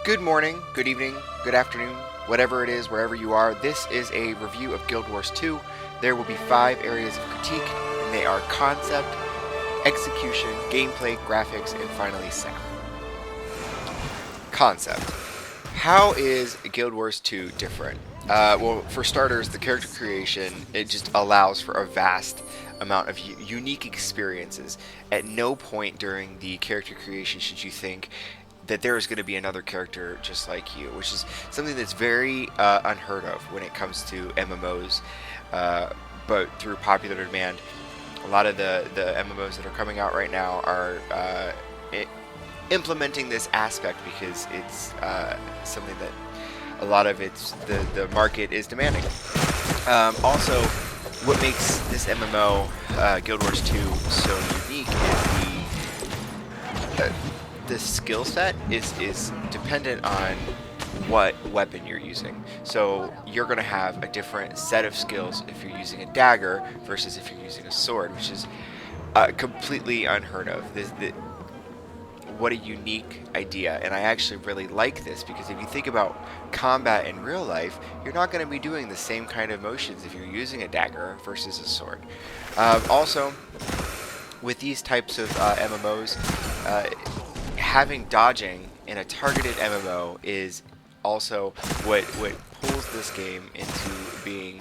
Good morning, good evening, good afternoon, whatever it is, wherever you are. This is a review of Guild Wars 2. There will be 5 areas of critique, and they are concept, execution, gameplay, graphics, and finally sound. Concept. How is Guild Wars 2 different? Well, for starters, the character creation, it just allows for a vast amount of unique experiences. At no point during the character creation should you think that there is going to be another character just like you, which is something that's very unheard of when it comes to MMOs. But through popular demand, a lot of the MMOs that are coming out right now are implementing this aspect because it's something that a lot of the market is demanding. Also, what makes this MMO Guild Wars 2 so unique is the skill set is dependent on what weapon you're using. So you're going to have a different set of skills if you're using a dagger versus if you're using a sword, which is completely unheard of. What a unique idea, and I actually really like this because if you think about combat in real life, you're not going to be doing the same kind of motions if you're using a dagger versus a sword. Also, with these types of MMOs, having dodging in a targeted MMO is also what pulls this game into being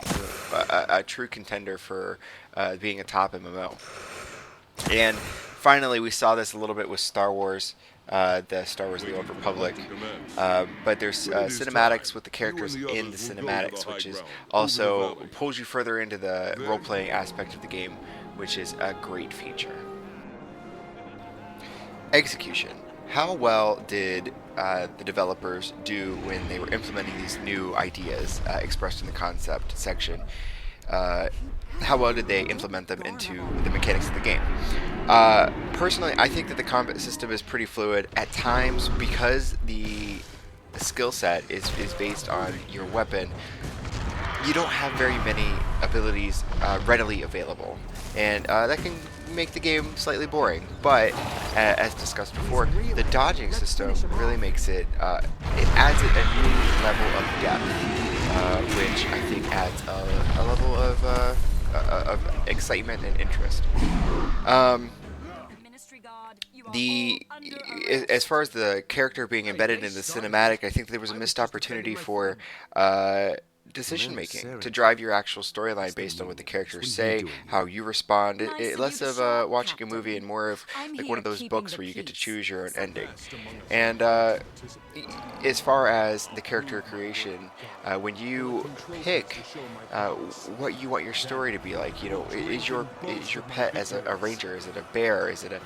a true contender for being a top MMO. And finally, we saw this a little bit with Star Wars, the Star Wars The Old Republic. But there's cinematics with the characters in the cinematics, which is also pulls you further into the role-playing aspect of the game, which is a great feature. Execution. How well did the developers do when they were implementing these new ideas expressed in the concept section? How well did they implement them into the mechanics of the game? Personally, I think that the combat system is pretty fluid. At times, because the skill set is based on your weapon, you don't have very many abilities readily available. And that can make the game slightly boring. But, as discussed before, the dodging system really makes it, it adds it a new level of depth, which I think adds a level of excitement and interest. As far as the character being embedded in the cinematic, I think there was a missed opportunity for decision making to drive your actual storyline based on what the characters say, how you respond. Less of watching a movie and more of like one of those books where you get to choose your own ending. And as far as the character creation, when you pick what you want your story to be like, is your pet as a ranger? Is it a bear? Is it a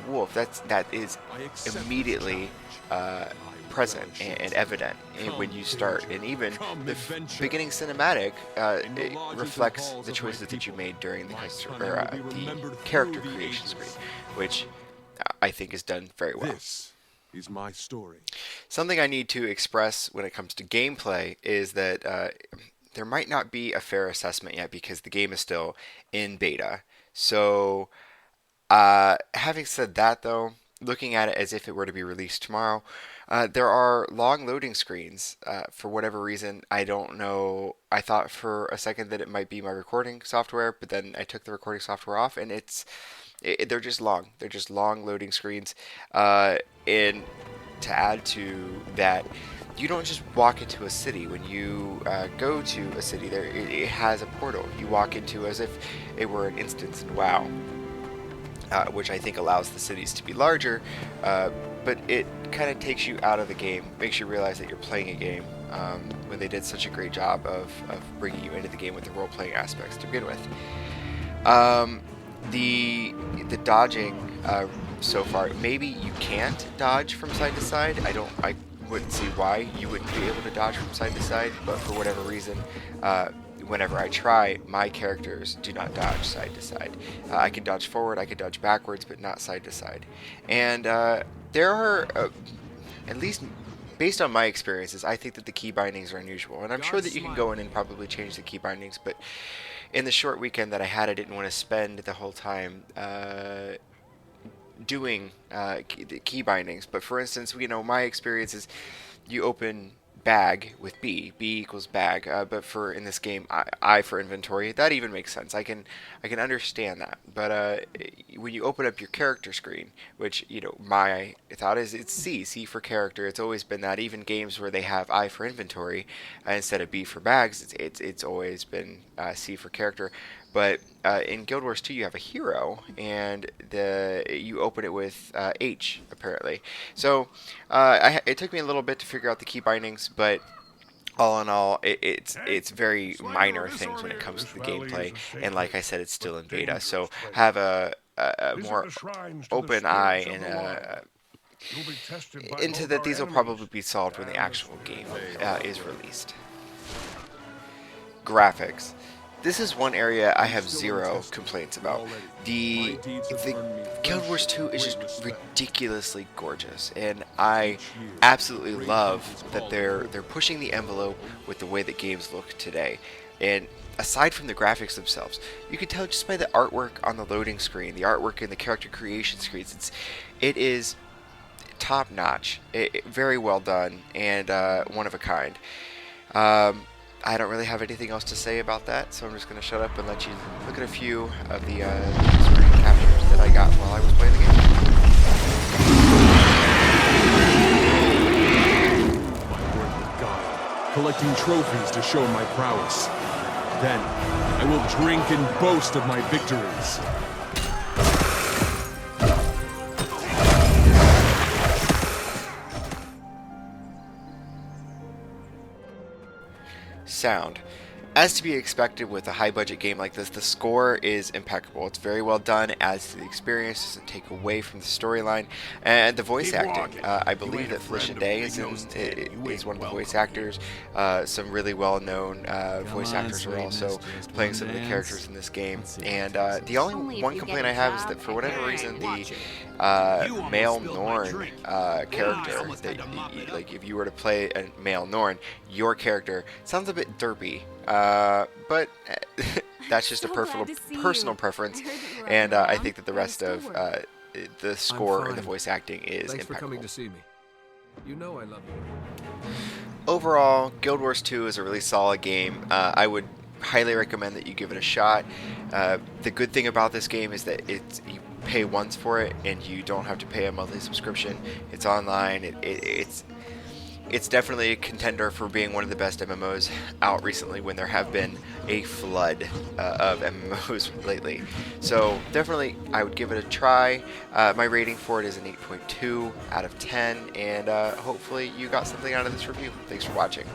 wolf? That is immediately present and evident when you start, and even the beginning cinematic it reflects the choices that you made during the character creation screen, which I think is done very well. This is my story. Something I need to express when it comes to gameplay is that there might not be a fair assessment yet because the game is still in beta. So, having said that, though, looking at it as if it were to be released tomorrow, there are long loading screens. For whatever reason, I don't know. I thought for a second that it might be my recording software, but then I took the recording software off, and they're just long. They're just long loading screens. And to add to that, you don't just walk into a city. When you go to a city, it has a portal. You walk into as if it were an instance in WoW. Which I think allows the cities to be larger, but it kind of takes you out of the game, makes you realize that you're playing a game, when they did such a great job of bringing you into the game with the role-playing aspects to begin with. The dodging so far, maybe you can't dodge from side to side. I wouldn't see why you wouldn't be able to dodge from side to side, but for whatever reason, whenever I try, my characters do not dodge side to side. I can dodge forward, I can dodge backwards, but not side to side. And there are, at least based on my experiences, I think that the key bindings are unusual. And I'm sure that you can go in and probably change the key bindings, but in the short weekend that I had, I didn't want to spend the whole time doing the key bindings. But for instance, my experience is you open bag with B equals bag. But for in this game, I for inventory, that even makes sense. I can understand that. But when you open up your character screen, which my thought is it's C for character. It's always been that. Even games where they have I for inventory instead of B for bags, it's always been C for character. But in Guild Wars 2, you have a hero, and you open it with H apparently. So it took me a little bit to figure out the key bindings, but all in all, it's very minor things when it comes to the gameplay. And like I said, it's still in beta, so have a more open eye and into that these will probably be solved when the actual game is released. Graphics. This is one area I have zero complaints about. The Guild Wars 2 is just ridiculously gorgeous, and I absolutely love that they're pushing the envelope with the way that games look today. And aside from the graphics themselves, you can tell just by the artwork on the loading screen, the artwork in the character creation screens. It is top notch, very well done, and one of a kind. I don't really have anything else to say about that, so I'm just going to shut up and let you look at a few of the screen captures that I got while I was playing the My work with God, collecting trophies to show my prowess. Then, I will drink and boast of my victories. Sound. As to be expected with a high-budget game like this, the score is impeccable. It's very well done, adds to the experience, doesn't take away from the storyline, and the voice acting. I believe that Felicia Day is one of the voice actors. Some really well-known voice actors are also playing some of the characters in this game. And the only one complaint I have is that for whatever reason, the male Norn character, like if you were to play a male Norn, your character sounds a bit derpy. But that's just a personal preference, and I think that the rest of the score and the voice acting is Thanks impeccable. for coming to see me. You know I love you. Overall, Guild Wars 2 is a really solid game. I would highly recommend that you give it a shot. The good thing about this game is that you pay once for it, and you don't have to pay a monthly subscription. It's online. It's definitely a contender for being one of the best MMOs out recently, when there have been a flood of MMOs lately. So definitely, I would give it a try. My rating for it is an 8.2 out of 10, and hopefully you got something out of this review. Thanks for watching.